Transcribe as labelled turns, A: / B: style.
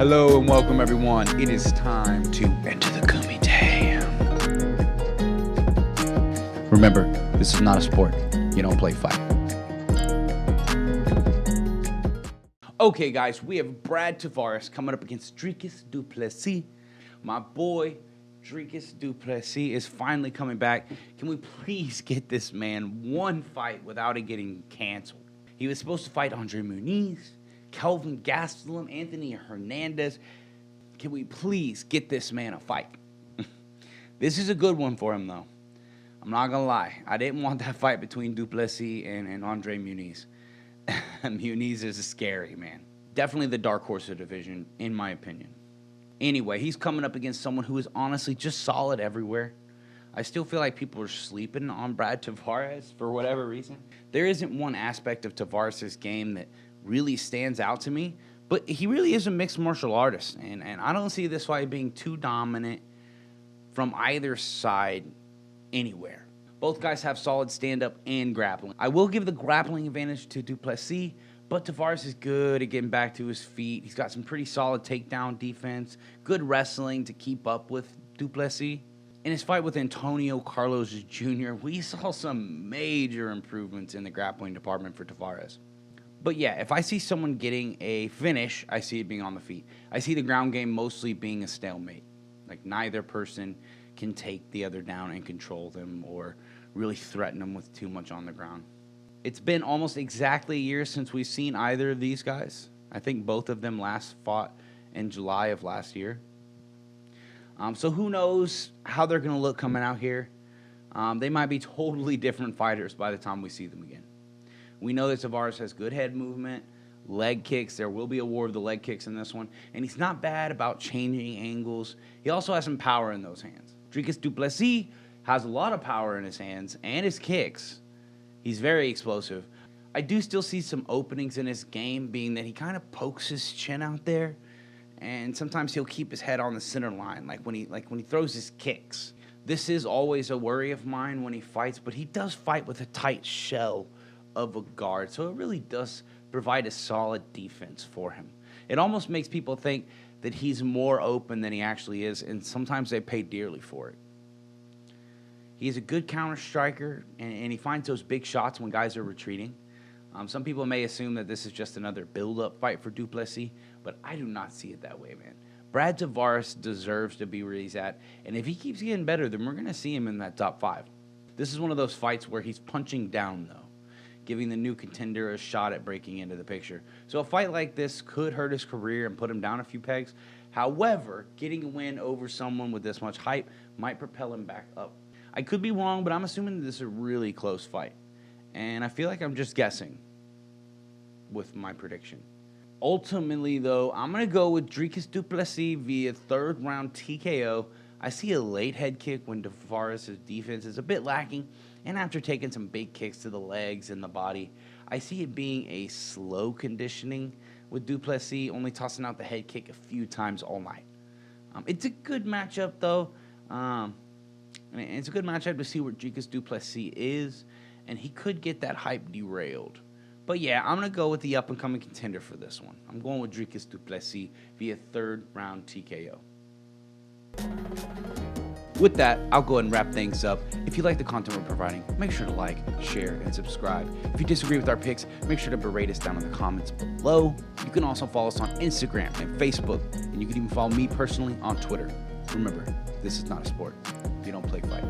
A: Hello and welcome everyone. It is time to enter the kumite. Remember, this is not a sport. You don't play fight. Okay guys, we have Brad Tavares coming up against Dricus Du Plessis. My boy, Dricus Du Plessis is finally coming back. Can we please get this man one fight without it getting canceled? He was supposed to fight Andre Muniz, Kelvin Gastelum, Anthony Hernandez. Can we please get this man a fight? This is a good one for him, though. I'm not going to lie. I didn't want that fight between Du Plessis and Andre Muniz. Muniz is scary, man. Definitely the dark horse of the division, in my opinion. Anyway, he's coming up against someone who is honestly just solid everywhere. I still feel like people are sleeping on Brad Tavares for whatever reason. There isn't one aspect of Tavares' game that really stands out to me, but he really is a mixed martial artist, and I don't see this fight being too dominant from either side anywhere. Both guys have solid stand-up and grappling. I will give the grappling advantage to Du Plessis, but Tavares is good at getting back to his feet. He's got some pretty solid takedown defense, good wrestling to keep up with Du Plessis. In his fight with Antonio Carlos Jr., we saw some major improvements in the grappling department for Tavares. But yeah, if I see someone getting a finish, I see it being on the feet. I see the ground game mostly being a stalemate. Like neither person can take the other down and control them or really threaten them with too much on the ground. It's been almost exactly a year since we've seen either of these guys. I think both of them last fought in July of last year. So who knows how they're going to look coming out here. They might be totally different fighters by the time we see them again. We know that Tavares has good head movement, leg kicks. There will be a war of the leg kicks in this one. And he's not bad about changing angles. He also has some power in those hands. Dricus Du Plessis has a lot of power in his hands and his kicks. He's very explosive. I do still see some openings in his game, being that he kind of pokes his chin out there. And sometimes he'll keep his head on the center line, like when he throws his kicks. This is always a worry of mine when he fights, but he does fight with a tight shell of a guard, so it really does provide a solid defense for him. It almost makes people think that he's more open than he actually is, and sometimes they pay dearly for it. He's a good counter striker, and he finds those big shots when guys are retreating. Some people may assume that this is just another build-up fight for Du Plessis, but I do not see it that way, man. Brad Tavares deserves to be where he's at, and if he keeps getting better, then we're going to see him in that top 5. This is one of those fights where he's punching down, though, giving the new contender a shot at breaking into the picture. So a fight like this could hurt his career and put him down a few pegs. However, getting a win over someone with this much hype might propel him back up. I could be wrong, but I'm assuming this is a really close fight. And I feel like I'm just guessing with my prediction. Ultimately, though, I'm going to go with Dricus Du Plessis via third round TKO. I see a late head kick when Tavares' defense is a bit lacking, and after taking some big kicks to the legs and the body, I see it being a slow conditioning with Du Plessis, only tossing out the head kick a few times all night. It's a good matchup, though. It's a good matchup to see where Dricus Du Plessis is, and he could get that hype derailed. But yeah, I'm going to go with the up-and-coming contender for this one. I'm going with Dricus Du Plessis via third round TKO. With that, I'll go ahead and wrap things up. If you like the content we're providing, make sure to like, share, and subscribe. If you disagree with our picks, make sure to berate us down in the comments below. You can also follow us on Instagram and Facebook, and you can even follow me personally on Twitter. Remember, this is not a sport. You don't play fight.